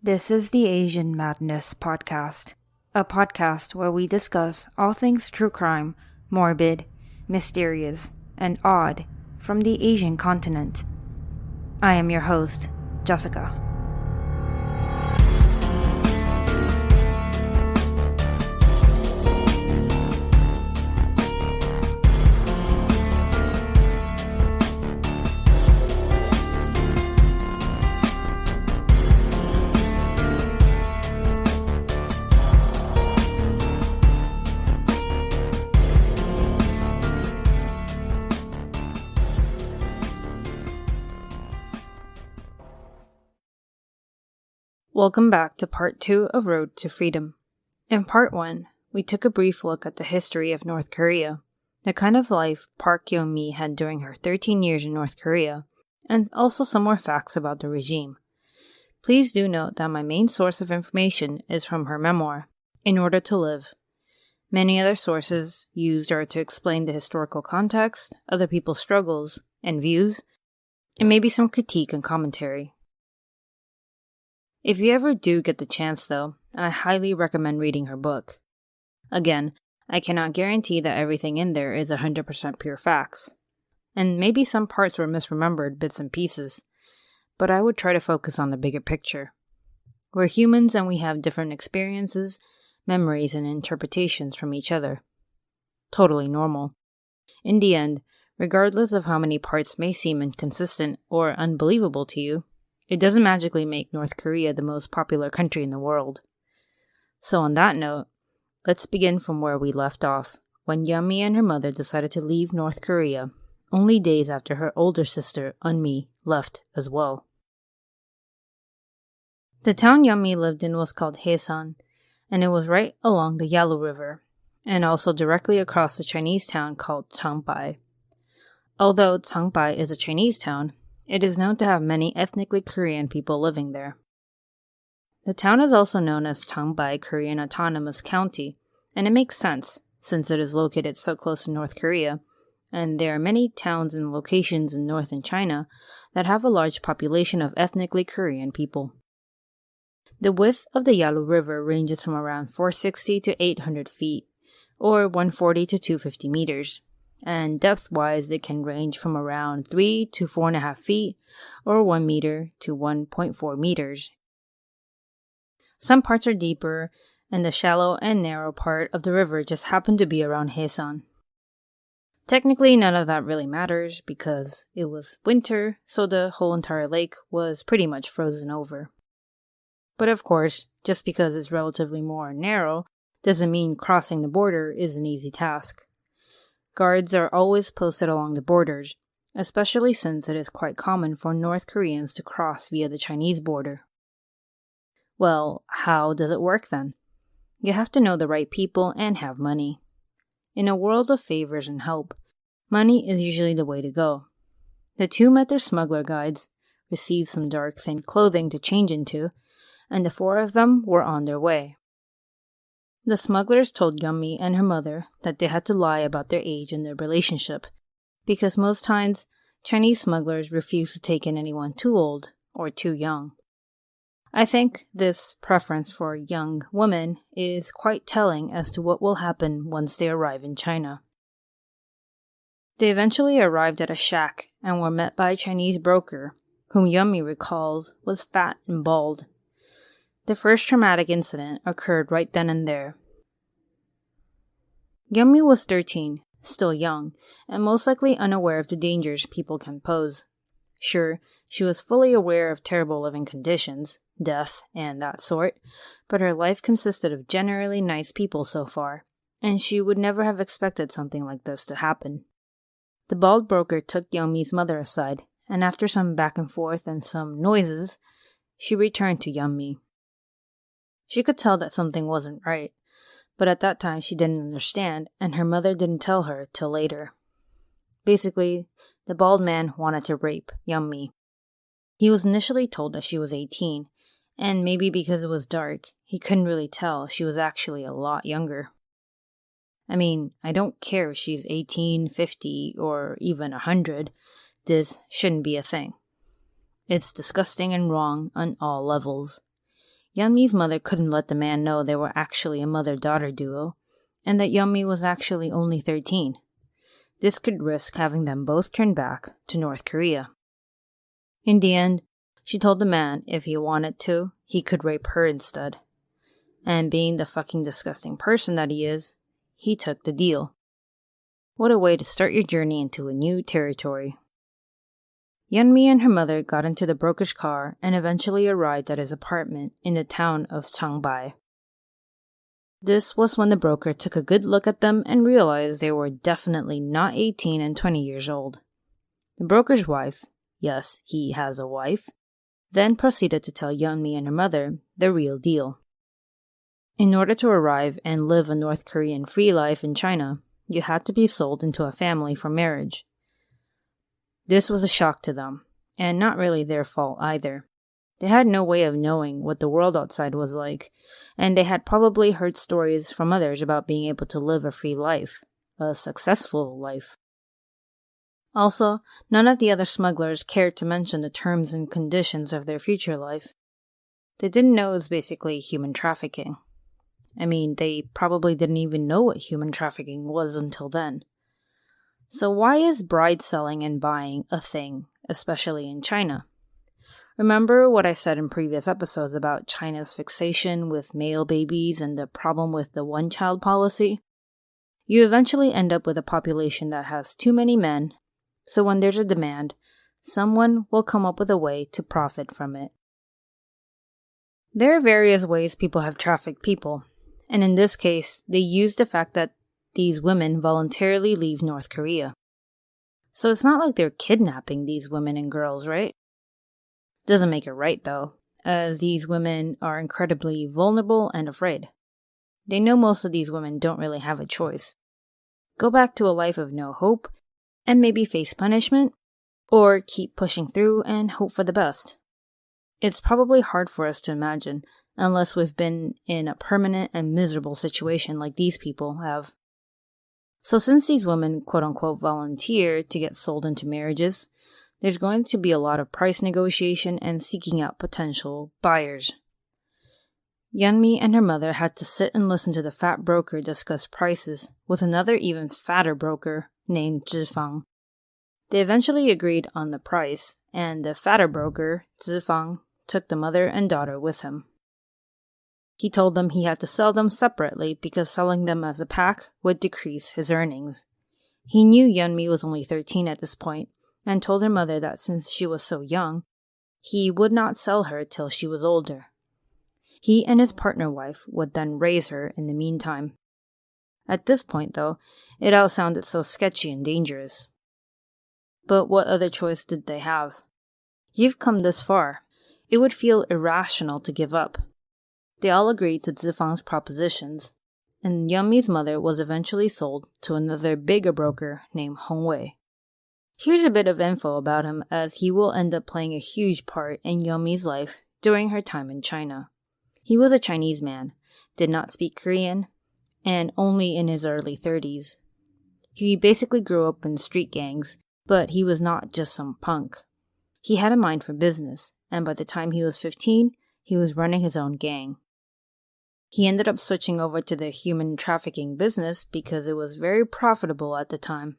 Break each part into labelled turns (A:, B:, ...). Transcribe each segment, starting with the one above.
A: This is the Asian Madness Podcast, a podcast where we discuss all things true crime, morbid, mysterious, and odd from the Asian continent. I am your host, Jessica. Welcome back to Part 2 of Road to Freedom. In Part 1, we took a brief look at the history of North Korea, the kind of life Park Yeon-mi had during her 13 years in North Korea, and also some more facts about the regime. Please do note that my main source of information is from her memoir, In Order to Live. Many other sources used are to explain the historical context, other people's struggles and views, and maybe some critique and commentary. If you ever do get the chance though, I highly recommend reading her book. Again, I cannot guarantee that everything in there is 100% pure facts. And maybe some parts were misremembered bits and pieces, but I would try to focus on the bigger picture. We're humans and we have different experiences, memories, and interpretations from each other. Totally normal. In the end, regardless of how many parts may seem inconsistent or unbelievable to you, it doesn't magically make North Korea the most popular country in the world. So on that note, let's begin from where we left off, when Yeon-mi and her mother decided to leave North Korea, only days after her older sister, Eun-mi, left as well. The town Yeon-mi lived in was called Haesan, and it was right along the Yalu River, and also directly across the Chinese town called Changbai. Although Changbai is a Chinese town, it is known to have many ethnically Korean people living there. The town is also known as Changbai Korean Autonomous County, and it makes sense since it is located so close to North Korea, and there are many towns and locations in northern China that have a large population of ethnically Korean people. The width of the Yalu River ranges from around 460 to 800 feet, or 140 to 250 meters. And depth-wise, it can range from around 3 to 4.5 feet, or 1 meter to 1.4 meters. Some parts are deeper, and the shallow and narrow part of the river just happen to be around Haesan. Technically, none of that really matters because it was winter, so the whole entire lake was pretty much frozen over. But of course, just because it's relatively more narrow, doesn't mean crossing the border is an easy task. Guards are always posted along the borders, especially since it is quite common for North Koreans to cross via the Chinese border. Well, how does it work then? You have to know the right people and have money. In a world of favors and help, money is usually the way to go. The two met their smuggler guides, received some dark thin clothing to change into, and the four of them were on their way. The smugglers told Yeon-mi and her mother that they had to lie about their age and their relationship, because most times Chinese smugglers refuse to take in anyone too old or too young. I think this preference for young women is quite telling as to what will happen once they arrive in China. They eventually arrived at a shack and were met by a Chinese broker, whom Yeon-mi recalls was fat and bald. The first traumatic incident occurred right then and there. Yeon-mi was 13, still young, and most likely unaware of the dangers people can pose. Sure, she was fully aware of terrible living conditions, death, and that sort, but her life consisted of generally nice people so far, and she would never have expected something like this to happen. The bald broker took Yeon-mi's mother aside, and after some back and forth and some noises, she returned to Yeon-mi. She could tell that something wasn't right, but at that time she didn't understand, and her mother didn't tell her till later. Basically, the bald man wanted to rape Yeon-mi. He was initially told that she was 18, and maybe because it was dark, he couldn't really tell she was actually a lot younger. I mean, I don't care if she's 18, 50, or even 100. This shouldn't be a thing. It's disgusting and wrong on all levels. Yeonmi's mother couldn't let the man know they were actually a mother-daughter duo, and that Yeonmi was actually only 13. This could risk having them both turn back to North Korea. In the end, she told the man if he wanted to, he could rape her instead. And being the fucking disgusting person that he is, he took the deal. What a way to start your journey into a new territory. Yeonmi and her mother got into the broker's car and eventually arrived at his apartment in the town of Changbai. This was when the broker took a good look at them and realized they were definitely not 18 and 20 years old. The broker's wife, yes, he has a wife, then proceeded to tell Yeonmi and her mother the real deal. In order to arrive and live a North Korean free life in China, you had to be sold into a family for marriage. This was a shock to them, and not really their fault either. They had no way of knowing what the world outside was like, and they had probably heard stories from others about being able to live a free life, a successful life. Also, none of the other smugglers cared to mention the terms and conditions of their future life. They didn't know it was basically human trafficking. I mean, they probably didn't even know what human trafficking was until then. So why is bride selling and buying a thing, especially in China? Remember what I said in previous episodes about China's fixation with male babies and the problem with the one-child policy? You eventually end up with a population that has too many men, so when there's a demand, someone will come up with a way to profit from it. There are various ways people have trafficked people, and in this case, they use the fact that these women voluntarily leave North Korea. So it's not like they're kidnapping these women and girls, right? Doesn't make it right, though, as these women are incredibly vulnerable and afraid. They know most of these women don't really have a choice. Go back to a life of no hope, and maybe face punishment, or keep pushing through and hope for the best. It's probably hard for us to imagine, unless we've been in a permanent and miserable situation like these people have. So since these women quote-unquote volunteer to get sold into marriages, there's going to be a lot of price negotiation and seeking out potential buyers. Yeonmi and her mother had to sit and listen to the fat broker discuss prices with another even fatter broker named Zhifang. They eventually agreed on the price, and the fatter broker, Zhifang, took the mother and daughter with him. He told them he had to sell them separately because selling them as a pack would decrease his earnings. He knew Yeonmi was only 13 at this point, and told her mother that since she was so young, he would not sell her till she was older. He and his partner wife would then raise her in the meantime. At this point, though, it all sounded so sketchy and dangerous. But what other choice did they have? You've come this far. It would feel irrational to give up. They all agreed to Zifang's propositions, and Yeonmi's mother was eventually sold to another bigger broker named Hongwei. Here's a bit of info about him, as he will end up playing a huge part in Yeonmi's life during her time in China. He was a Chinese man, did not speak Korean, and only in his early 30s. He basically grew up in street gangs, but he was not just some punk. He had a mind for business, and by the time he was 15, he was running his own gang. He ended up switching over to the human trafficking business because it was very profitable at the time.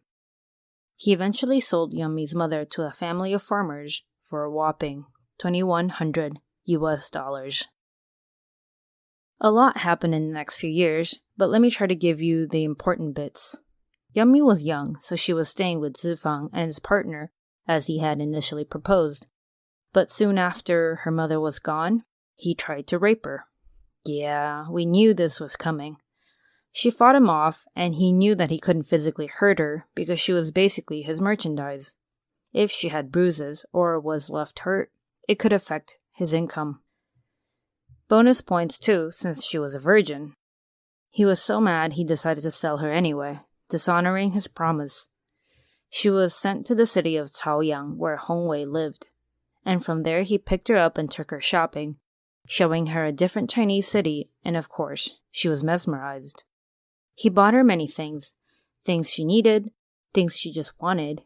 A: He eventually sold Yeonmi's mother to a family of farmers for a whopping $2,100 US. A lot happened in the next few years, but let me try to give you the important bits. Yeonmi was young, so she was staying with Zifang and his partner, as he had initially proposed. But soon after her mother was gone, he tried to rape her. Yeah, we knew this was coming. She fought him off, and he knew that he couldn't physically hurt her because she was basically his merchandise. If she had bruises or was left hurt, it could affect his income. Bonus points too, since she was a virgin. He was so mad he decided to sell her anyway, dishonoring his promise. She was sent to the city of Chaoyang, where Hongwei lived, and from there he picked her up and took her shopping, showing her a different Chinese city, and of course, she was mesmerized. He bought her many things she needed, things she just wanted,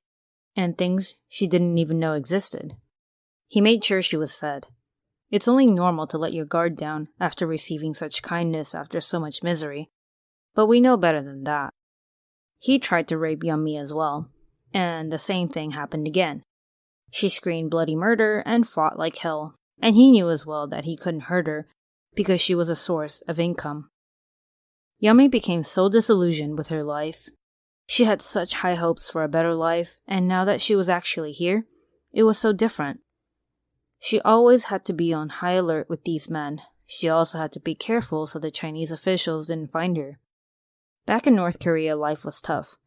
A: and things she didn't even know existed. He made sure she was fed. It's only normal to let your guard down after receiving such kindness after so much misery. But we know better than that. He tried to rape Yummy as well, and the same thing happened again. She screamed bloody murder and fought like hell, and he knew as well that he couldn't hurt her because she was a source of income. Yummy became so disillusioned with her life. She had such high hopes for a better life, and now that she was actually here, it was so different. She always had to be on high alert with these men. She also had to be careful so the Chinese officials didn't find her. Back in North Korea, life was tough,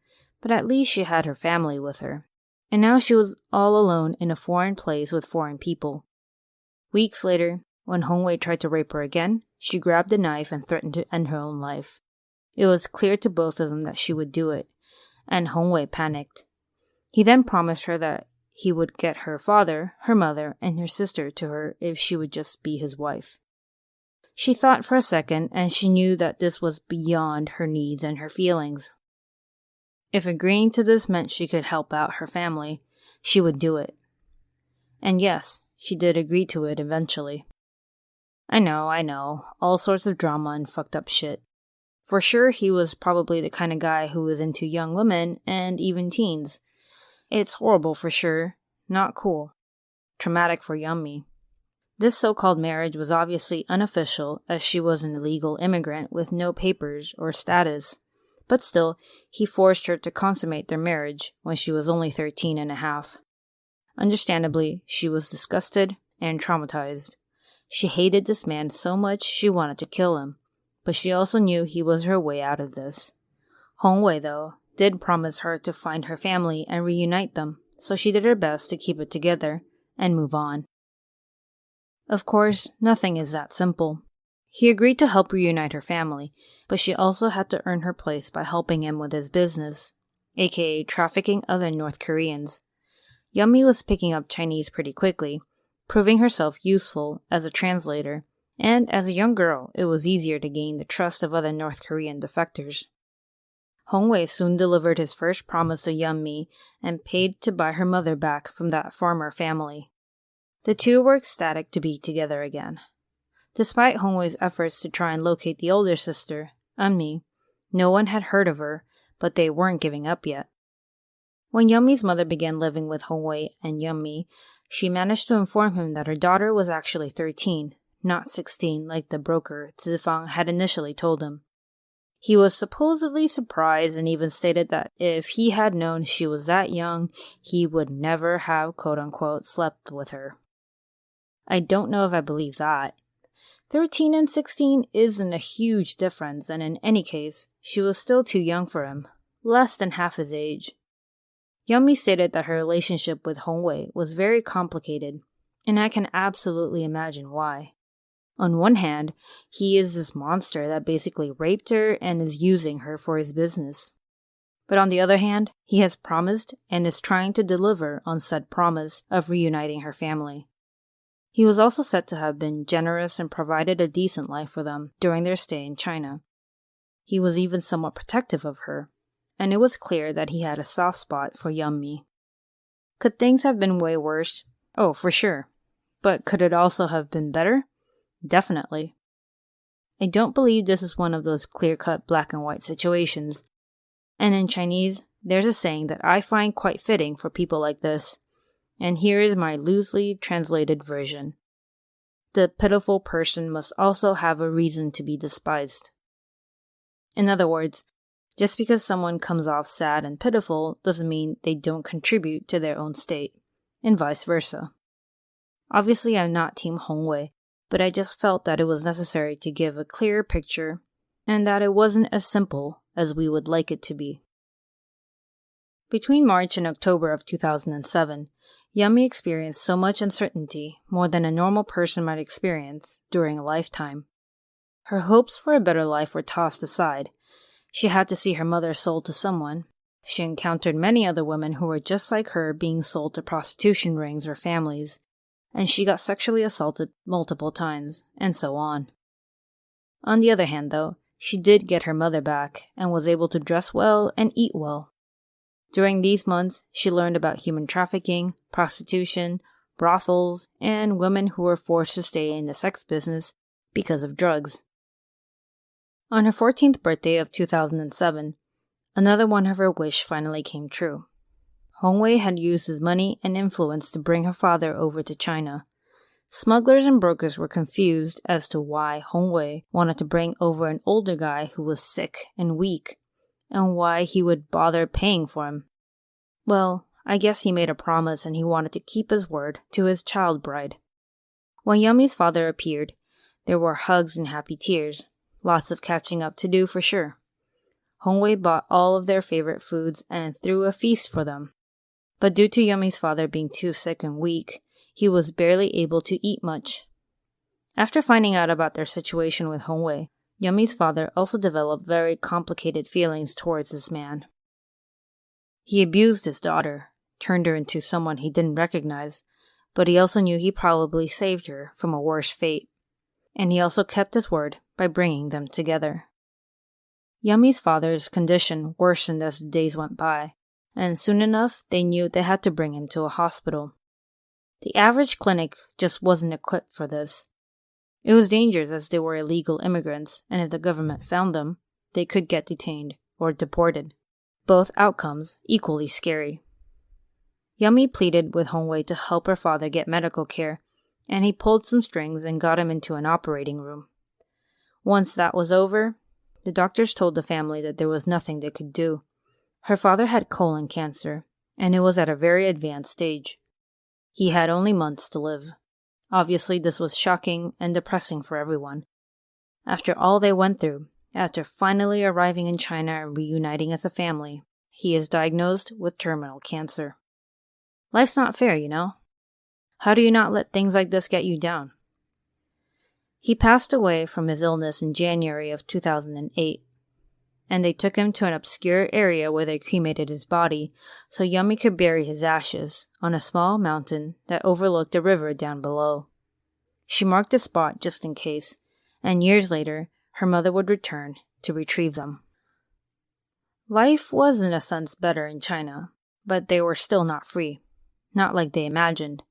A: but at least she had her family with her. And now she was all alone in a foreign place with foreign people. Weeks later, when Hongwei tried to rape her again, she grabbed a knife and threatened to end her own life. It was clear to both of them that she would do it, and Hongwei panicked. He then promised her that he would get her father, her mother, and her sister to her if she would just be his wife. She thought for a second, and she knew that this was beyond her needs and her feelings. If agreeing to this meant she could help out her family, she would do it. And yes, she did agree to it eventually. I know, all sorts of drama and fucked up shit. For sure, he was probably the kind of guy who was into young women and even teens. It's horrible for sure, not cool. Traumatic for Yummy. This so-called marriage was obviously unofficial as she was an illegal immigrant with no papers or status. But still, he forced her to consummate their marriage when she was only 13 and a half. Understandably, she was disgusted and traumatized. She hated this man so much she wanted to kill him, but she also knew he was her way out of this. Hongwei, though, did promise her to find her family and reunite them, so she did her best to keep it together and move on. Of course, nothing is that simple. He agreed to help reunite her family, but she also had to earn her place by helping him with his business, aka trafficking other North Koreans. Yummy was picking up Chinese pretty quickly, proving herself useful as a translator, and as a young girl, it was easier to gain the trust of other North Korean defectors. Hongwei soon delivered his first promise to Yummy and paid to buy her mother back from that farmer family. The two were ecstatic to be together again. Despite Hongwei's efforts to try and locate the older sister, Eunmi, no one had heard of her, but they weren't giving up yet. When Yummy's mother began living with Hongwei and Yummy, she managed to inform him that her daughter was actually 13, not 16 like the broker Zifang had initially told him. He was supposedly surprised and even stated that if he had known she was that young, he would never have quote-unquote slept with her. I don't know if I believe that. 13 and 16 isn't a huge difference, and in any case, she was still too young for him, less than half his age. Yummy stated that her relationship with Hongwei was very complicated, and I can absolutely imagine why. On one hand, he is this monster that basically raped her and is using her for his business. But on the other hand, he has promised and is trying to deliver on said promise of reuniting her family. He was also said to have been generous and provided a decent life for them during their stay in China. He was even somewhat protective of her, and it was clear that he had a soft spot for Yummy. Could things have been way worse? Oh, for sure. But could it also have been better? Definitely. I don't believe this is one of those clear-cut black and white situations. And in Chinese, there's a saying that I find quite fitting for people like this. And here is my loosely translated version. The pitiful person must also have a reason to be despised. In other words, just because someone comes off sad and pitiful doesn't mean they don't contribute to their own state, and vice versa. Obviously, I'm not Team Hongwei, but I just felt that it was necessary to give a clearer picture, and that it wasn't as simple as we would like it to be. Between March and October of 2007, Yummy experienced so much uncertainty, more than a normal person might experience during a lifetime. Her hopes for a better life were tossed aside. She had to see her mother sold to someone. She encountered many other women who were just like her being sold to prostitution rings or families, and she got sexually assaulted multiple times, and so on. On the other hand, though, she did get her mother back and was able to dress well and eat well. During these months, she learned about human trafficking, prostitution, brothels, and women who were forced to stay in the sex business because of drugs. On her 14th birthday of 2007, another one of her wishes finally came true. Hongwei had used his money and influence to bring her father over to China. Smugglers and brokers were confused as to why Hongwei wanted to bring over an older guy who was sick and weak, and why he would bother paying for him. Well, I guess he made a promise and he wanted to keep his word to his child bride. When Yummy's father appeared, there were hugs and happy tears, lots of catching up to do for sure. Hongwei bought all of their favorite foods and threw a feast for them. But due to Yummy's father being too sick and weak, he was barely able to eat much. After finding out about their situation with Hongwei, Yummy's father also developed very complicated feelings towards this man. He abused his daughter, turned her into someone he didn't recognize, but he also knew he probably saved her from a worse fate. And he also kept his word by bringing them together. Yummy's father's condition worsened as the days went by, and soon enough they knew they had to bring him to a hospital. The average clinic just wasn't equipped for this. It was dangerous as they were illegal immigrants, and if the government found them, they could get detained or deported. Both outcomes equally scary. Yummy pleaded with Hongwei to help her father get medical care, and he pulled some strings and got him into an operating room. Once that was over, the doctors told the family that there was nothing they could do. Her father had colon cancer, and it was at a very advanced stage. He had only months to live. Obviously, this was shocking and depressing for everyone. After all they went through, after finally arriving in China and reuniting as a family, he is diagnosed with terminal cancer. Life's not fair, you know? How do you not let things like this get you down? He passed away from his illness in January of 2008, and they took him to an obscure area where they cremated his body so Yummy could bury his ashes on a small mountain that overlooked a river down below. She marked the spot just in case, and years later, her mother would return to retrieve them. Life was in a sense better in China, but they were still not free. Not like they imagined.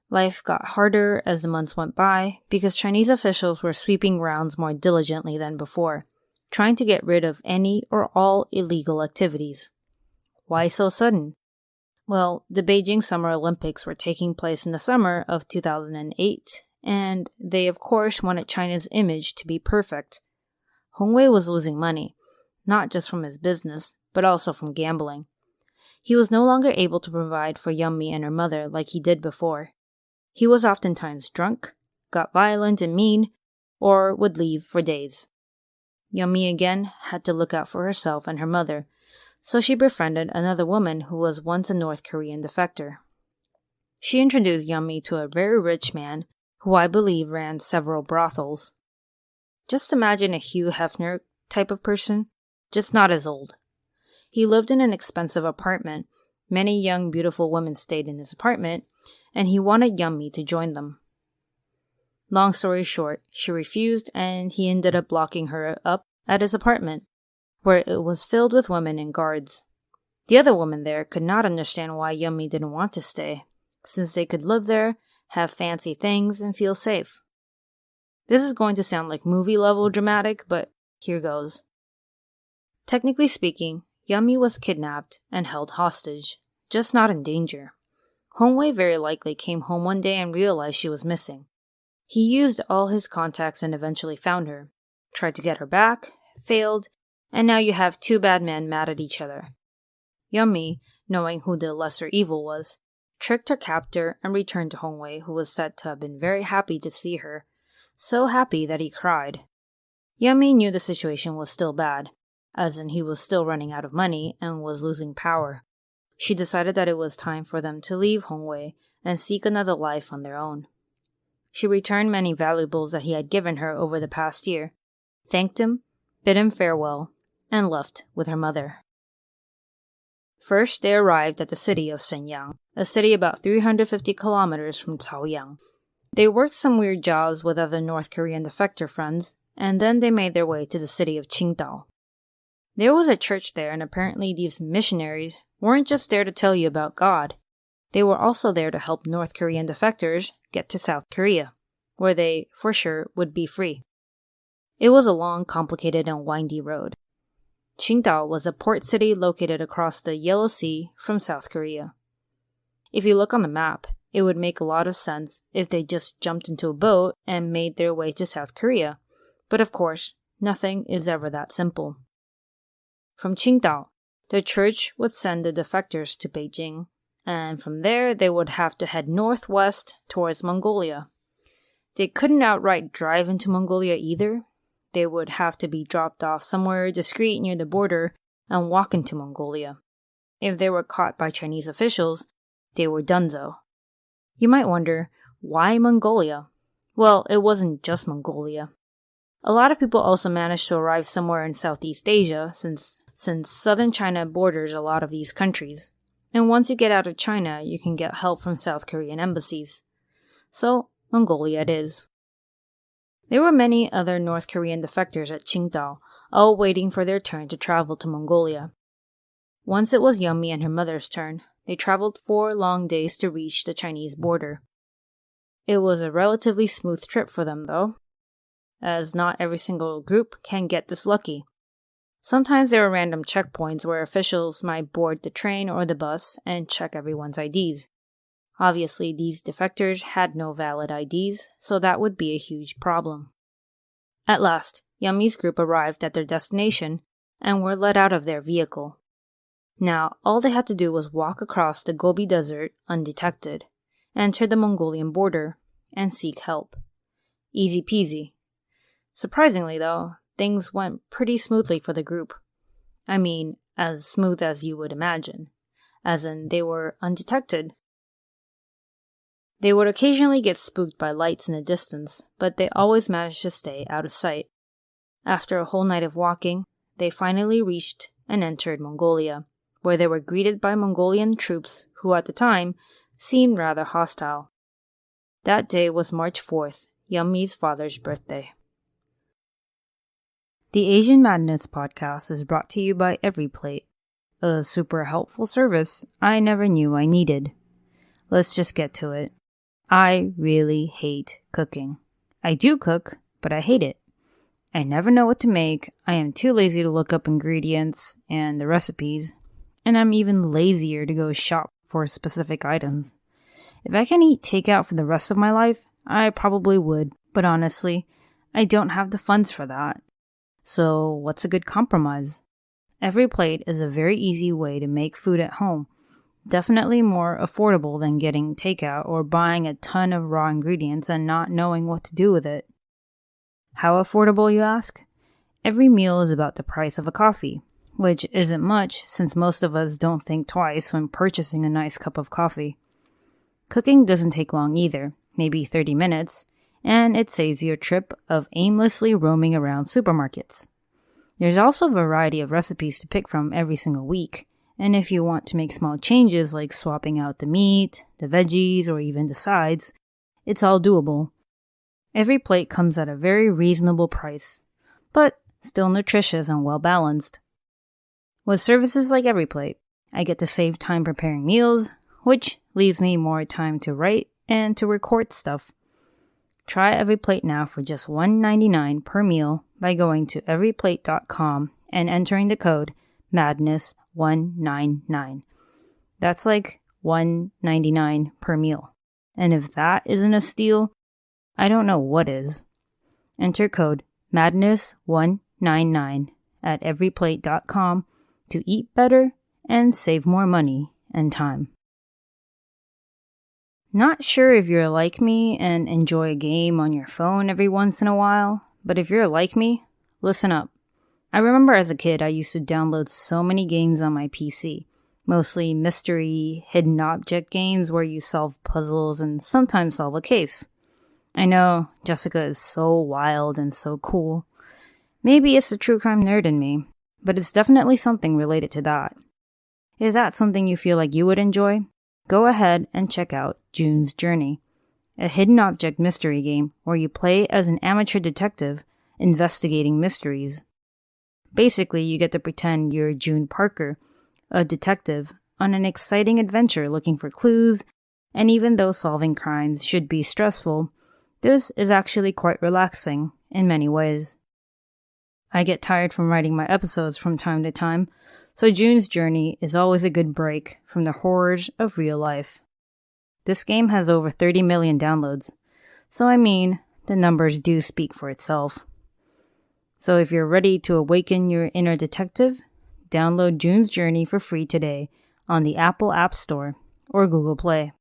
A: Life got harder as the months went by because Chinese officials were sweeping rounds more diligently than before, trying to get rid of any or all illegal activities. Why so sudden? Well, the Beijing Summer Olympics were taking place in the summer of 2008, and they of course wanted China's image to be perfect. Hongwei was losing money, not just from his business, but also from gambling. He was no longer able to provide for Yummy and her mother like he did before. He was oftentimes drunk, got violent and mean, or would leave for days. Yummy again had to look out for herself and her mother, so she befriended another woman who was once a North Korean defector. She introduced Yummy to a very rich man who I believe ran several brothels. Just imagine a Hugh Hefner type of person, just not as old. He lived in an expensive apartment. Many young, beautiful women stayed in his apartment, and he wanted Yummy to join them. Long story short, she refused, and he ended up locking her up at his apartment, where it was filled with women and guards. The other women there could not understand why Yummy didn't want to stay, since they could live there, have fancy things, and feel safe. This is going to sound like movie-level dramatic, but here goes. Technically speaking, Yummy was kidnapped and held hostage, just not in danger. Hongwei very likely came home one day and realized she was missing. He used all his contacts and eventually found her, tried to get her back, failed, and now you have two bad men mad at each other. Yummy, knowing who the lesser evil was, tricked her captor and returned to Hongwei, who was said to have been very happy to see her, so happy that he cried. Yummy knew the situation was still bad, as in he was still running out of money and was losing power. She decided that it was time for them to leave Hongwei and seek another life on their own. She returned many valuables that he had given her over the past year, thanked him, bid him farewell, and left with her mother. First, they arrived at the city of Shenyang, a city about 350 kilometers from Chaoyang. They worked some weird jobs with other North Korean defector friends, and then they made their way to the city of Qingdao. There was a church there, and apparently these missionaries weren't just there to tell you about God. They were also there to help North Korean defectors get to South Korea, where they, for sure, would be free. It was a long, complicated, and windy road. Qingdao was a port city located across the Yellow Sea from South Korea. If you look on the map, it would make a lot of sense if they just jumped into a boat and made their way to South Korea. But of course, nothing is ever that simple. From Qingdao, the church would send the defectors to Beijing, and from there they would have to head northwest towards Mongolia. They couldn't outright drive into Mongolia either. They would have to be dropped off somewhere discreet near the border and walk into Mongolia. If they were caught by Chinese officials, they were donezo. You might wonder, why Mongolia? Well, it wasn't just Mongolia. A lot of people also managed to arrive somewhere in Southeast Asia since southern China borders a lot of these countries. And once you get out of China, you can get help from South Korean embassies. So, Mongolia it is. There were many other North Korean defectors at Qingdao, all waiting for their turn to travel to Mongolia. Once it was Yummy and her mother's turn, they traveled 4 long days to reach the Chinese border. It was a relatively smooth trip for them, though, as not every single group can get this lucky. Sometimes there were random checkpoints where officials might board the train or the bus and check everyone's IDs. Obviously, these defectors had no valid IDs, so that would be a huge problem. At last, Yummy's group arrived at their destination and were let out of their vehicle. Now, all they had to do was walk across the Gobi Desert undetected, enter the Mongolian border, and seek help. Easy peasy. Surprisingly, though, things went pretty smoothly for the group. I mean, as smooth as you would imagine, as in they were undetected. They would occasionally get spooked by lights in the distance, but they always managed to stay out of sight. After a whole night of walking, they finally reached and entered Mongolia, where they were greeted by Mongolian troops who at the time seemed rather hostile. That day was March 4th, Yummy's father's birthday. The Asian Madness podcast is brought to you by EveryPlate, a super helpful service I never knew I needed. Let's just get to it. I really hate cooking. I do cook, but I hate it. I never know what to make, I am too lazy to look up ingredients and the recipes, and I'm even lazier to go shop for specific items. If I can eat takeout for the rest of my life, I probably would, but honestly, I don't have the funds for that. So what's a good compromise? EveryPlate is a very easy way to make food at home. Definitely more affordable than getting takeout or buying a ton of raw ingredients and not knowing what to do with it. How affordable, you ask? Every meal is about the price of a coffee, which isn't much since most of us don't think twice when purchasing a nice cup of coffee. Cooking doesn't take long either, maybe 30 minutes, and it saves you a trip of aimlessly roaming around supermarkets. There's also a variety of recipes to pick from every single week, and if you want to make small changes like swapping out the meat, the veggies, or even the sides, it's all doable. EveryPlate comes at a very reasonable price, but still nutritious and well-balanced. With services like EveryPlate, I get to save time preparing meals, which leaves me more time to write and to record stuff. Try EveryPlate now for just $1.99 per meal by going to everyplate.com and entering the code MADNESS199. That's like $1.99 per meal. And if that isn't a steal, I don't know what is. Enter code MADNESS199 at everyplate.com to eat better and save more money and time. Not sure if you're like me and enjoy a game on your phone every once in a while, but if you're like me, listen up. I remember as a kid I used to download so many games on my PC, mostly mystery, hidden object games where you solve puzzles and sometimes solve a case. I know, Jessica is so wild and so cool. Maybe it's the true crime nerd in me, but it's definitely something related to that. If that's something you feel like you would enjoy, go ahead and check out June's Journey, a hidden object mystery game where you play as an amateur detective investigating mysteries. Basically, you get to pretend you're June Parker, a detective on an exciting adventure looking for clues, and even though solving crimes should be stressful, this is actually quite relaxing in many ways. I get tired from writing my episodes from time to time, so June's Journey is always a good break from the horrors of real life. This game has over 30 million downloads, so I mean, the numbers do speak for itself. So if you're ready to awaken your inner detective, download June's Journey for free today on the Apple App Store or Google Play.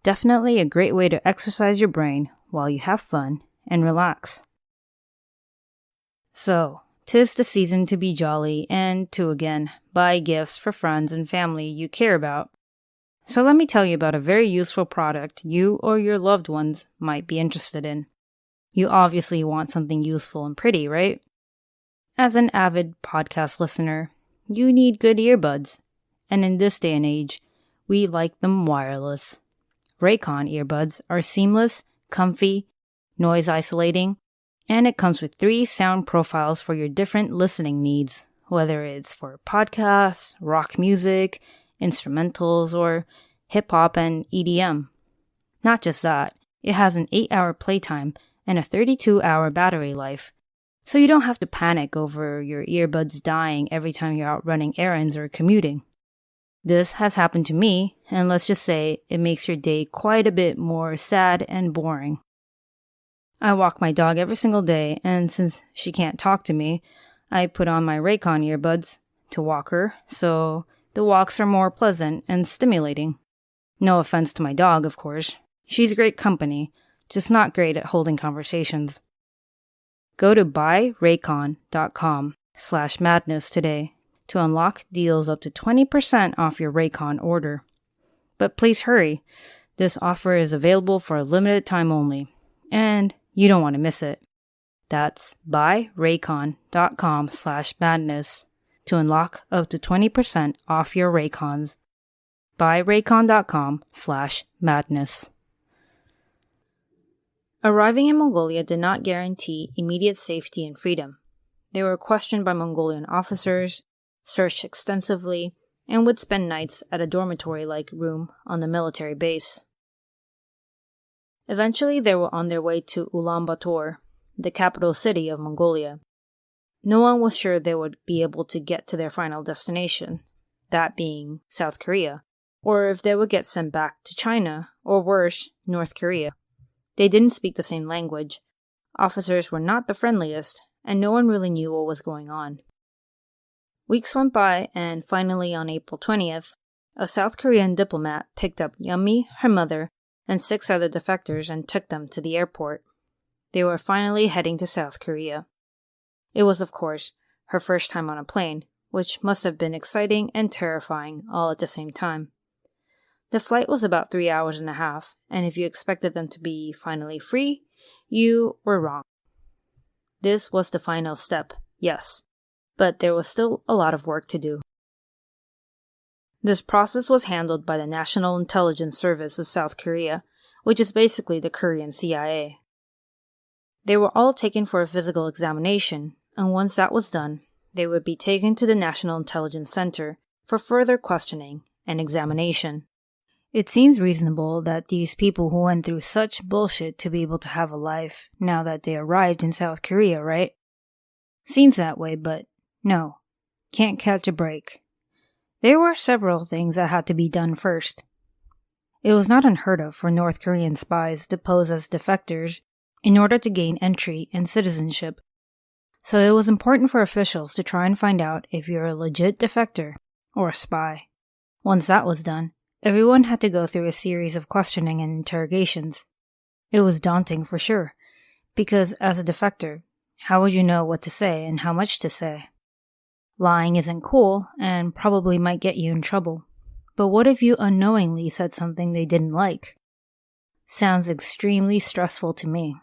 A: Definitely a great way to exercise your brain while you have fun and relax. So, 'tis the season to be jolly and to again buy gifts for friends and family you care about. So let me tell you about a very useful product you or your loved ones might be interested in. You obviously want something useful and pretty, right? As an avid podcast listener, you need good earbuds. And in this day and age, we like them wireless. Raycon earbuds are seamless, comfy, noise isolating, and it comes with 3 sound profiles for your different listening needs, whether it's for podcasts, rock music, instrumentals, or hip-hop and EDM. Not just that, it has an 8-hour playtime and a 32-hour battery life, so you don't have to panic over your earbuds dying every time you're out running errands or commuting. This has happened to me, and let's just say it makes your day quite a bit more sad and boring. I walk my dog every single day, and since she can't talk to me, I put on my Raycon earbuds to walk her, so the walks are more pleasant and stimulating. No offense to my dog, of course. She's great company, just not great at holding conversations. Go to buyraycon.com/madness today to unlock deals up to 20% off your Raycon order. But please hurry. This offer is available for a limited time only, and you don't want to miss it. That's buyraycon.com/madness to unlock up to 20% off your Raycons. buyraycon.com/madness. Arriving in Mongolia did not guarantee immediate safety and freedom. They were questioned by Mongolian officers, searched extensively, and would spend nights at a dormitory-like room on the military base. Eventually, they were on their way to Ulaanbaatar, the capital city of Mongolia. No one was sure they would be able to get to their final destination, that being South Korea, or if they would get sent back to China, or worse, North Korea. They didn't speak the same language, officers were not the friendliest, and no one really knew what was going on. Weeks went by, and finally on April 20th, a South Korean diplomat picked up Yummy, her mother, and 6 other defectors and took them to the airport. They were finally heading to South Korea. It was, of course, her first time on a plane, which must have been exciting and terrifying all at the same time. The flight was about 3 hours and a half, and if you expected them to be finally free, you were wrong. This was the final step, yes, but there was still a lot of work to do. This process was handled by the National Intelligence Service of South Korea, which is basically the Korean CIA. They were all taken for a physical examination, and once that was done, they would be taken to the National Intelligence Center for further questioning and examination. It seems reasonable that these people who went through such bullshit to be able to have a life now that they arrived in South Korea, right? Seems that way, but no, can't catch a break. There were several things that had to be done first. It was not unheard of for North Korean spies to pose as defectors in order to gain entry and citizenship. So it was important for officials to try and find out if you're a legit defector or a spy. Once that was done, everyone had to go through a series of questioning and interrogations. It was daunting for sure, because as a defector, how would you know what to say and how much to say? Lying isn't cool and probably might get you in trouble. But what if you unknowingly said something they didn't like? Sounds extremely stressful to me.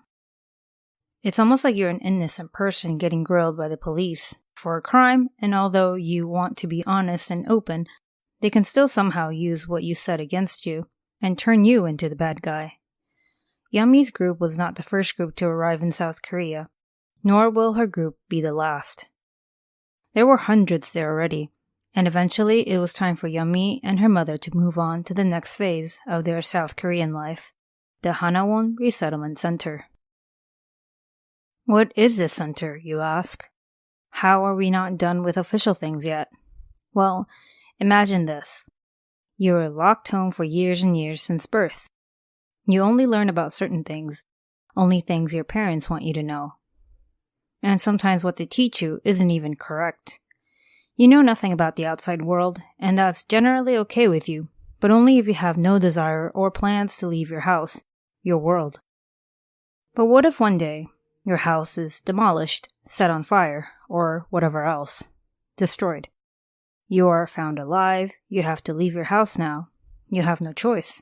A: It's almost like you're an innocent person getting grilled by the police for a crime, and although you want to be honest and open, they can still somehow use what you said against you and turn you into the bad guy. Yummy's group was not the first group to arrive in South Korea, nor will her group be the last. There were hundreds there already, and eventually it was time for Yummy and her mother to move on to the next phase of their South Korean life, the Hanawon Resettlement Center. What is this center, you ask? How are we not done with official things yet? Well, imagine this. You were locked home for years and years since birth. You only learn about certain things, only things your parents want you to know. And sometimes what they teach you isn't even correct. You know nothing about the outside world, and that's generally okay with you, but only if you have no desire or plans to leave your house, your world. But what if one day your house is demolished, set on fire, or whatever else, destroyed? You are found alive, you have to leave your house now, you have no choice.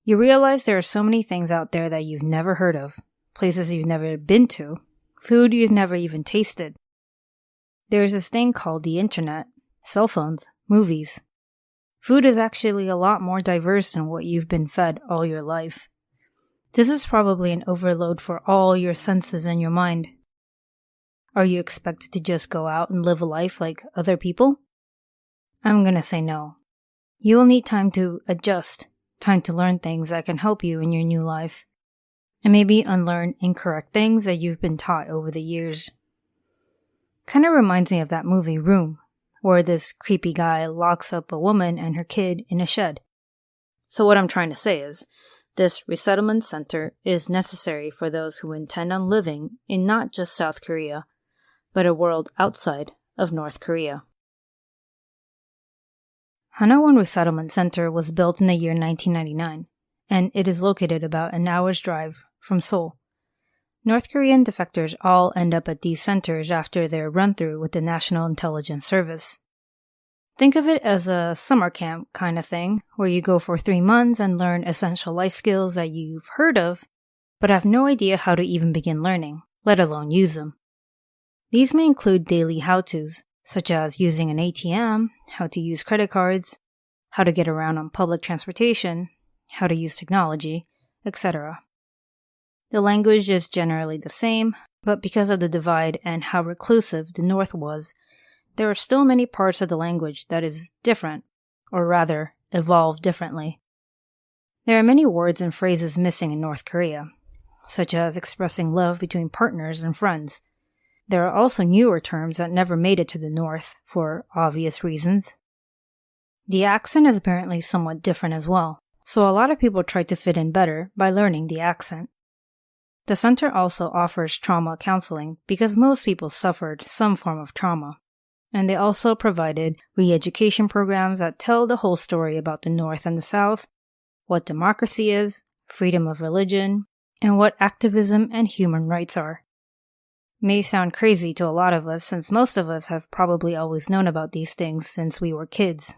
A: You realize there are so many things out there that you've never heard of, places you've never been to, food you've never even tasted. There's this thing called the internet, cell phones, movies. Food is actually a lot more diverse than what you've been fed all your life. This is probably an overload for all your senses and your mind. Are you expected to just go out and live a life like other people? I'm gonna say no. You will need time to adjust, time to learn things that can help you in your new life, and maybe unlearn incorrect things that you've been taught over the years. Kinda reminds me of that movie Room, where this creepy guy locks up a woman and her kid in a shed. So what I'm trying to say is, this resettlement center is necessary for those who intend on living in not just South Korea, but a world outside of North Korea. Hanawon Resettlement Center was built in the year 1999, and it is located about an hour's drive from Seoul. North Korean defectors all end up at these centers after their run-through with the National Intelligence Service. Think of it as a summer camp kind of thing, where you go for 3 months and learn essential life skills that you've heard of, but have no idea how to even begin learning, let alone use them. These may include daily how-tos, such as using an ATM, how to use credit cards, how to get around on public transportation, how to use technology, etc. The language is generally the same, but because of the divide and how reclusive the North was, there are still many parts of the language that is different, or rather, evolved differently. There are many words and phrases missing in North Korea, such as expressing love between partners and friends. There are also newer terms that never made it to the North, for obvious reasons. The accent is apparently somewhat different as well, so a lot of people try to fit in better by learning the accent. The center also offers trauma counseling because most people suffered some form of trauma, and they also provided re-education programs that tell the whole story about the North and the South, what democracy is, freedom of religion, and what activism and human rights are. May sound crazy to a lot of us since most of us have probably always known about these things since we were kids.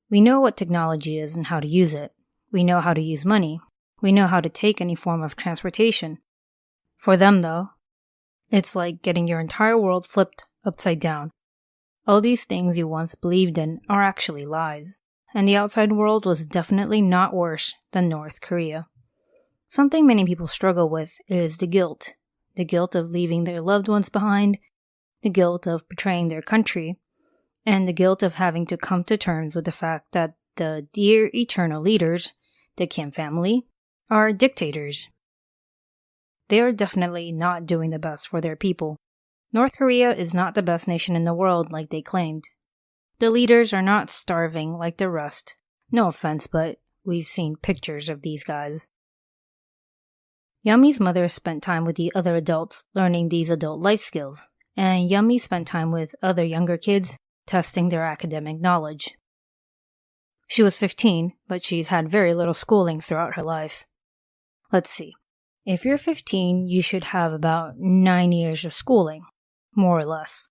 A: We know what technology is and how to use it. We know how to use money. We know how to take any form of transportation. For them, though, it's like getting your entire world flipped upside down. All these things you once believed in are actually lies, and the outside world was definitely not worse than North Korea. Something many people struggle with is the guilt of leaving their loved ones behind, the guilt of betraying their country, and the guilt of having to come to terms with the fact that the dear eternal leaders, the Kim family, are dictators. They are definitely not doing the best for their people. North Korea is not the best nation in the world like they claimed. The leaders are not starving like the rest. No offense, but we've seen pictures of these guys. Yummy's mother spent time with the other adults learning these adult life skills, and Yummy spent time with other younger kids testing their academic knowledge. She was 15, but she's had very little schooling throughout her life. Let's see. If you're 15, you should have about 9 years of schooling, more or less.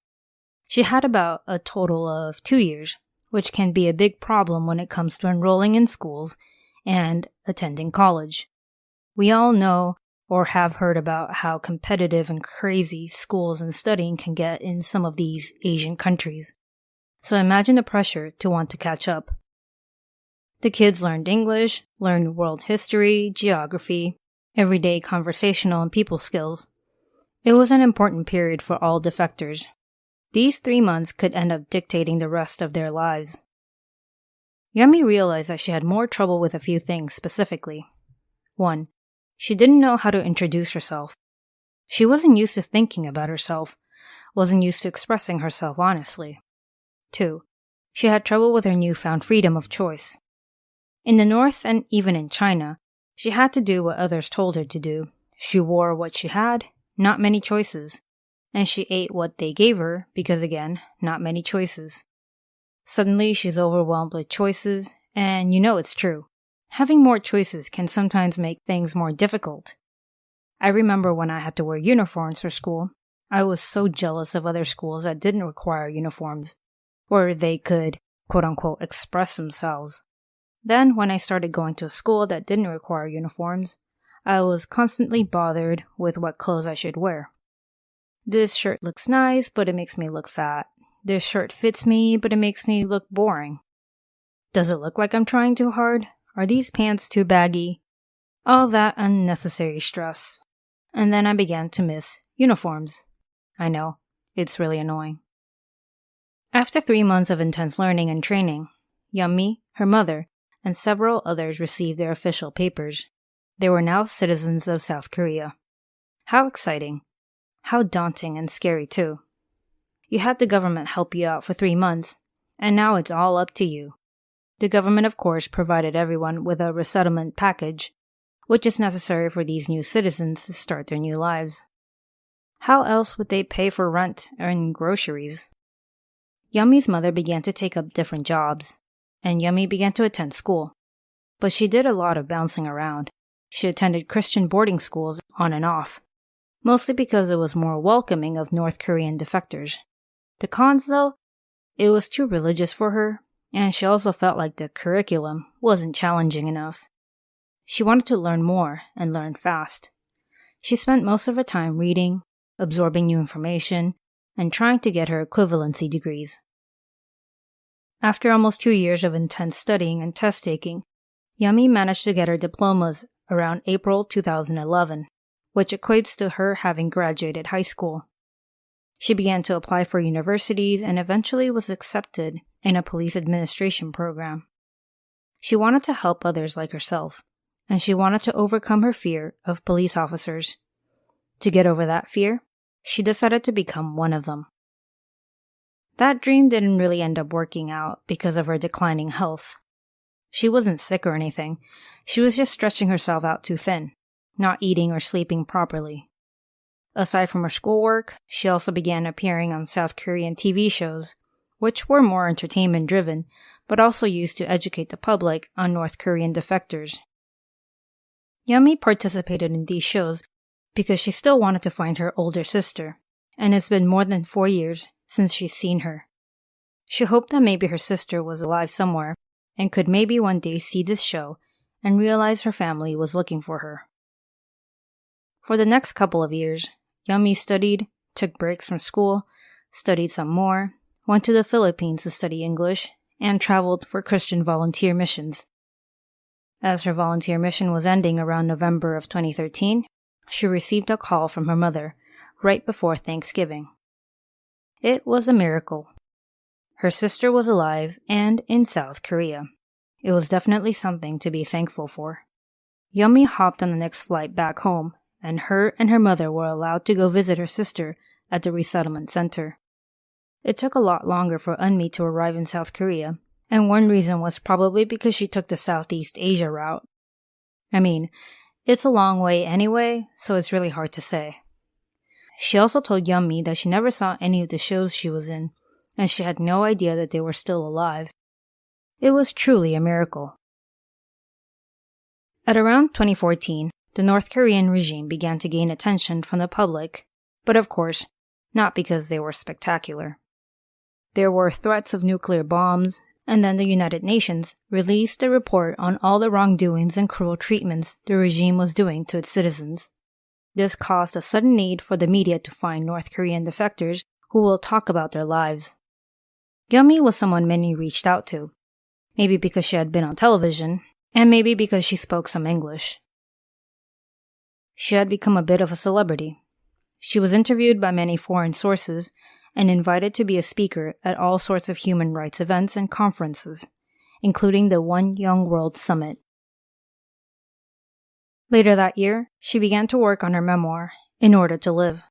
A: She had about a total of 2 years, which can be a big problem when it comes to enrolling in schools and attending college. We all know or have heard about how competitive and crazy schools and studying can get in some of these Asian countries. So imagine the pressure to want to catch up. The kids learned English, learned world history, geography, everyday conversational and people skills. It was an important period for all defectors. These 3 months could end up dictating the rest of their lives. Yummy realized that she had more trouble with a few things specifically. 1. She didn't know how to introduce herself. She wasn't used to thinking about herself, wasn't used to expressing herself honestly. 2. She had trouble with her newfound freedom of choice. In the North and even in China, she had to do what others told her to do. She wore what she had, not many choices. And she ate what they gave her because, again, not many choices. Suddenly, she's overwhelmed with choices, and you know it's true. Having more choices can sometimes make things more difficult. I remember when I had to wear uniforms for school, I was so jealous of other schools that didn't require uniforms, where they could, quote-unquote, express themselves. Then, when I started going to a school that didn't require uniforms, I was constantly bothered with what clothes I should wear. This shirt looks nice, but it makes me look fat. This shirt fits me, but it makes me look boring. Does it look like I'm trying too hard? Are these pants too baggy? All that unnecessary stress. And then I began to miss uniforms. I know, it's really annoying. After 3 months of intense learning and training, Yummy, her mother, and several others received their official papers. They were now citizens of South Korea. How exciting. How daunting and scary too. You had the government help you out for 3 months, and now it's all up to you. The government, of course, provided everyone with a resettlement package, which is necessary for these new citizens to start their new lives. How else would they pay for rent and groceries? Yummy's mother began to take up different jobs, and Yummy began to attend school. But she did a lot of bouncing around. She attended Christian boarding schools on and off, mostly because it was more welcoming of North Korean defectors. The cons, though, it was too religious for her, and she also felt like the curriculum wasn't challenging enough. She wanted to learn more and learn fast. She spent most of her time reading, absorbing new information, and trying to get her equivalency degrees. After almost 2 years of intense studying and test-taking, Yummy managed to get her diplomas around April 2011, which equates to her having graduated high school. She began to apply for universities and eventually was accepted in a police administration program. She wanted to help others like herself, and she wanted to overcome her fear of police officers. To get over that fear, she decided to become one of them. That dream didn't really end up working out because of her declining health. She wasn't sick or anything, she was just stretching herself out too thin, not eating or sleeping properly. Aside from her schoolwork, she also began appearing on South Korean TV shows, which were more entertainment-driven, but also used to educate the public on North Korean defectors. Yummy participated in these shows because she still wanted to find her older sister, and it's been more than 4 years since she's seen her. She hoped that maybe her sister was alive somewhere, and could maybe one day see this show and realize her family was looking for her. For the next couple of years, Yummy studied, took breaks from school, studied some more, went to the Philippines to study English, and traveled for Christian volunteer missions. As her volunteer mission was ending around November of 2013, she received a call from her mother right before Thanksgiving. It was a miracle. Her sister was alive and in South Korea. It was definitely something to be thankful for. Yummy hopped on the next flight back home, and her mother were allowed to go visit her sister at the resettlement center. It took a lot longer for Eunmi to arrive in South Korea, and one reason was probably because she took the Southeast Asia route. I mean, it's a long way anyway, so it's really hard to say. She also told Yummy that she never saw any of the shows she was in, and she had no idea that they were still alive. It was truly a miracle. At around 2014, the North Korean regime began to gain attention from the public, but of course, not because they were spectacular. There were threats of nuclear bombs, and then the United Nations released a report on all the wrongdoings and cruel treatments the regime was doing to its citizens. This caused a sudden need for the media to find North Korean defectors who will talk about their lives. Yummy was someone many reached out to, maybe because she had been on television, and maybe because she spoke some English. She had become a bit of a celebrity. She was interviewed by many foreign sources, and invited to be a speaker at all sorts of human rights events and conferences, including the One Young World Summit. Later that year, she began to work on her memoir, In Order to Live.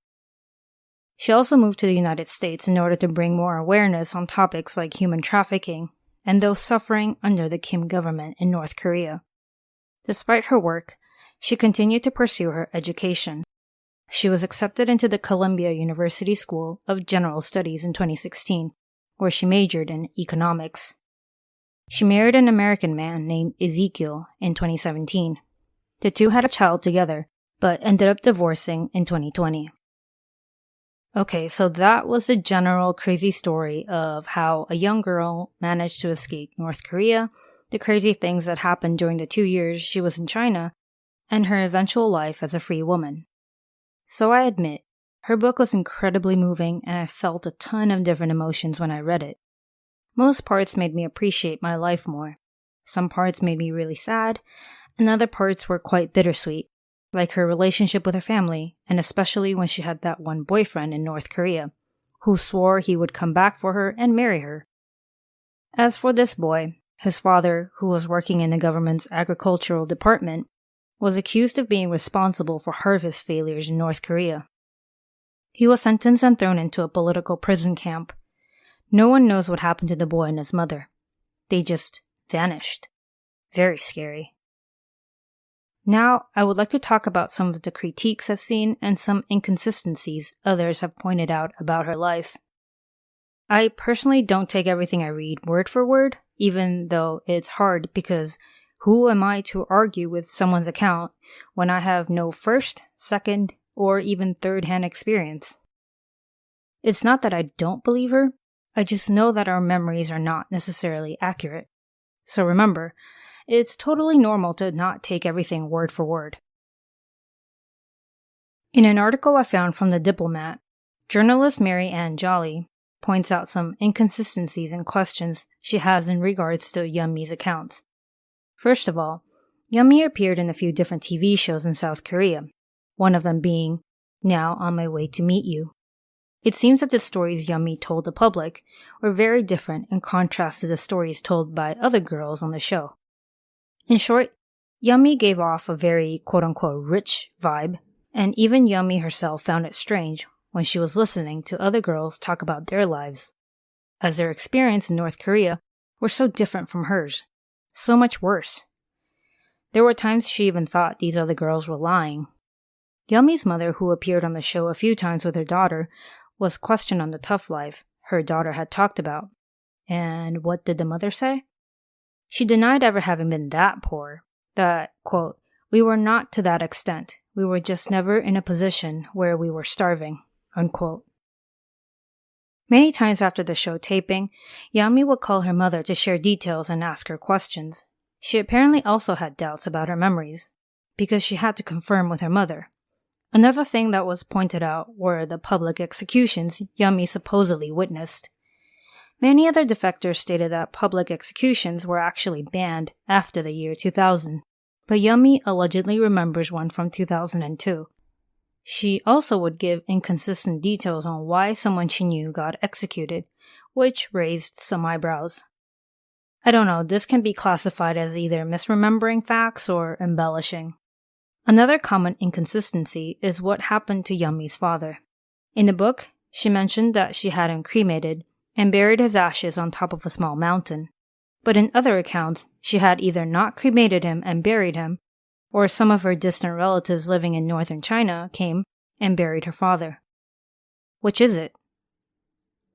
A: She also moved to the United States in order to bring more awareness on topics like human trafficking and those suffering under the Kim government in North Korea. Despite her work, she continued to pursue her education. She was accepted into the Columbia University School of General Studies in 2016, where she majored in economics. She married an American man named Ezekiel in 2017. The two had a child together, but ended up divorcing in 2020. Okay, so that was the general crazy story of how a young girl managed to escape North Korea, the crazy things that happened during the 2 years she was in China, and her eventual life as a free woman. So I admit, her book was incredibly moving and I felt a ton of different emotions when I read it. Most parts made me appreciate my life more. Some parts made me really sad, and other parts were quite bittersweet, like her relationship with her family, and especially when she had that one boyfriend in North Korea, who swore he would come back for her and marry her. As for this boy, his father, who was working in the government's agricultural department, was accused of being responsible for harvest failures in North Korea. He was sentenced and thrown into a political prison camp. No one knows what happened to the boy and his mother. They just vanished. Very scary. Now, I would like to talk about some of the critiques I've seen and some inconsistencies others have pointed out about her life. I personally don't take everything I read word for word, even though it's hard because who am I to argue with someone's account when I have no first, second, or even third-hand experience? It's not that I don't believe her, I just know that our memories are not necessarily accurate. So remember, it's totally normal to not take everything word for word. In an article I found from The Diplomat, journalist Mary Ann Jolly points out some inconsistencies and questions she has in regards to Yummi's accounts. First of all, Yummi appeared in a few different TV shows in South Korea, one of them being Now on My Way to Meet You. It seems that the stories Yummi told the public were very different in contrast to the stories told by other girls on the show. In short, Yummi gave off a very quote-unquote rich vibe, and even Yummi herself found it strange when she was listening to other girls talk about their lives, as their experience in North Korea were so different from hers, so much worse. There were times she even thought these other girls were lying. Yummi's mother, who appeared on the show a few times with her daughter, was questioned on the tough life her daughter had talked about. And what did the mother say? She denied ever having been that poor, that, quote, we were not to that extent, we were just never in a position where we were starving, unquote. Many times after the show taping, Yummi would call her mother to share details and ask her questions. She apparently also had doubts about her memories, because she had to confirm with her mother. Another thing that was pointed out were the public executions Yummi supposedly witnessed. Many other defectors stated that public executions were actually banned after the year 2000, but Yummi allegedly remembers one from 2002. She also would give inconsistent details on why someone she knew got executed, which raised some eyebrows. I don't know, this can be classified as either misremembering facts or embellishing. Another common inconsistency is what happened to Yummi's father. In the book, she mentioned that she had him cremated and buried his ashes on top of a small mountain. But in other accounts, she had either not cremated him and buried him, or some of her distant relatives living in northern China came and buried her father. Which is it?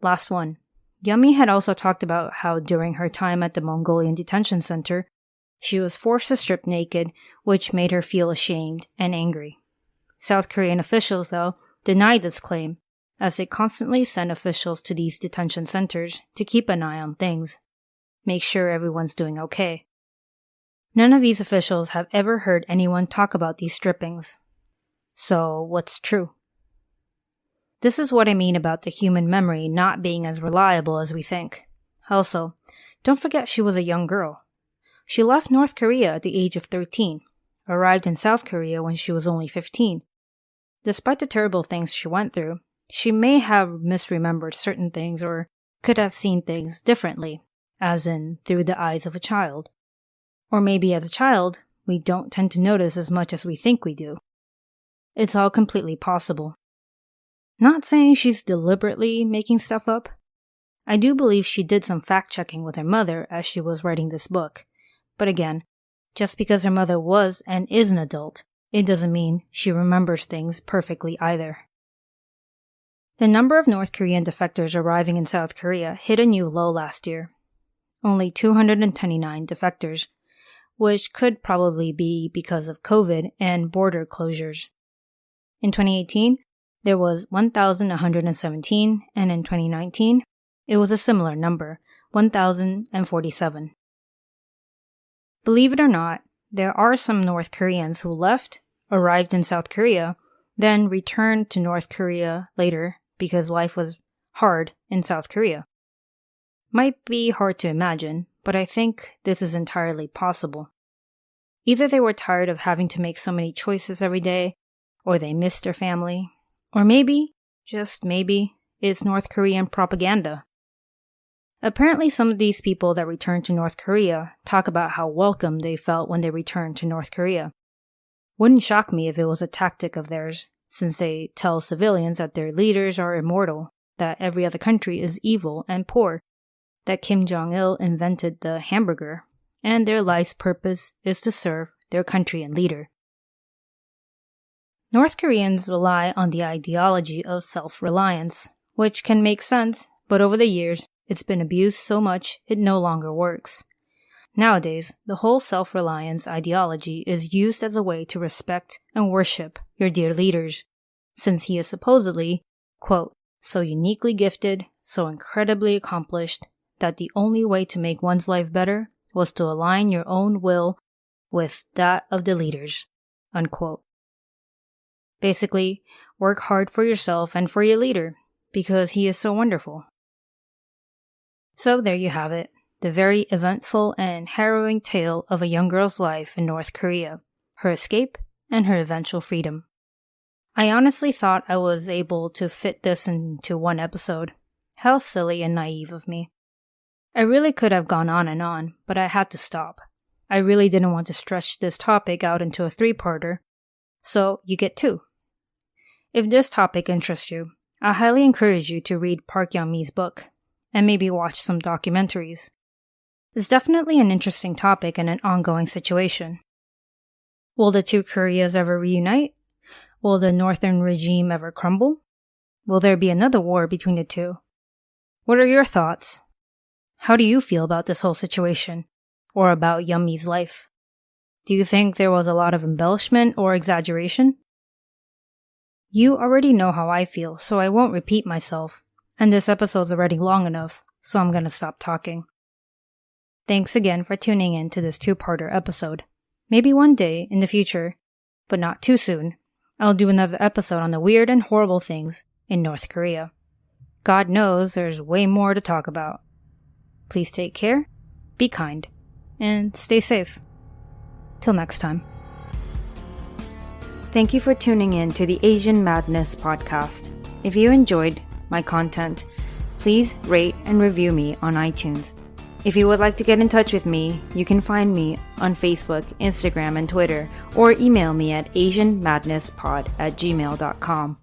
A: Last one. Yummi had also talked about how during her time at the Mongolian detention center, she was forced to strip naked, which made her feel ashamed and angry. South Korean officials, though, denied this claim, as they constantly send officials to these detention centers to keep an eye on things, make sure everyone's doing okay. None of these officials have ever heard anyone talk about these strippings. So, what's true? This is what I mean about the human memory not being as reliable as we think. Also, don't forget she was a young girl. She left North Korea at the age of 13, arrived in South Korea when she was only 15. Despite the terrible things she went through, she may have misremembered certain things or could have seen things differently, as in through the eyes of a child. Or maybe as a child, we don't tend to notice as much as we think we do. It's all completely possible. Not saying she's deliberately making stuff up. I do believe she did some fact-checking with her mother as she was writing this book. But again, just because her mother was and is an adult, it doesn't mean she remembers things perfectly either. The number of North Korean defectors arriving in South Korea hit a new low last year. Only 229 defectors, which could probably be because of COVID and border closures. In 2018, there was 1,117, and in 2019, it was a similar number, 1,047. Believe it or not, there are some North Koreans who left, arrived in South Korea, then returned to North Korea later because life was hard in South Korea. Might be hard to imagine, but I think this is entirely possible. Either they were tired of having to make so many choices every day, or they missed their family, or maybe, just maybe, it's North Korean propaganda. Apparently some of these people that returned to North Korea talk about how welcome they felt when they returned to North Korea. Wouldn't shock me if it was a tactic of theirs, since they tell civilians that their leaders are immortal, that every other country is evil and poor, that Kim Jong-il invented the hamburger, and their life's purpose is to serve their country and leader. North Koreans rely on the ideology of self-reliance, which can make sense, but over the years, it's been abused so much it no longer works. Nowadays, the whole self-reliance ideology is used as a way to respect and worship your dear leaders, since he is supposedly, quote, so uniquely gifted, so incredibly accomplished, that the only way to make one's life better was to align your own will with that of the leaders, unquote. Basically, work hard for yourself and for your leader, because he is so wonderful. So there you have it, the very eventful and harrowing tale of a young girl's life in North Korea, her escape, and her eventual freedom. I honestly thought I was able to fit this into one episode. How silly and naive of me. I really could have gone on, but I had to stop. I really didn't want to stretch this topic out into a 3-parter, so you get 2. If this topic interests you, I highly encourage you to read Park Young-mi's book, and maybe watch some documentaries. It's definitely an interesting topic and an ongoing situation. Will the two Koreas ever reunite? Will the northern regime ever crumble? Will there be another war between the two? What are your thoughts? How do you feel about this whole situation, or about Young-mi's life? Do you think there was a lot of embellishment or exaggeration? You already know how I feel, so I won't repeat myself, and this episode's already long enough, so I'm gonna stop talking. Thanks again for tuning in to this 2-parter episode. Maybe one day in the future, but not too soon, I'll do another episode on the weird and horrible things in North Korea. God knows there's way more to talk about. Please take care, be kind, and stay safe. Till next time. Thank you for tuning in to the Asian Madness podcast. If you enjoyed my content, please rate and review me on iTunes. If you would like to get in touch with me, you can find me on Facebook, Instagram, and Twitter, or email me at asianmadnesspod@gmail.com.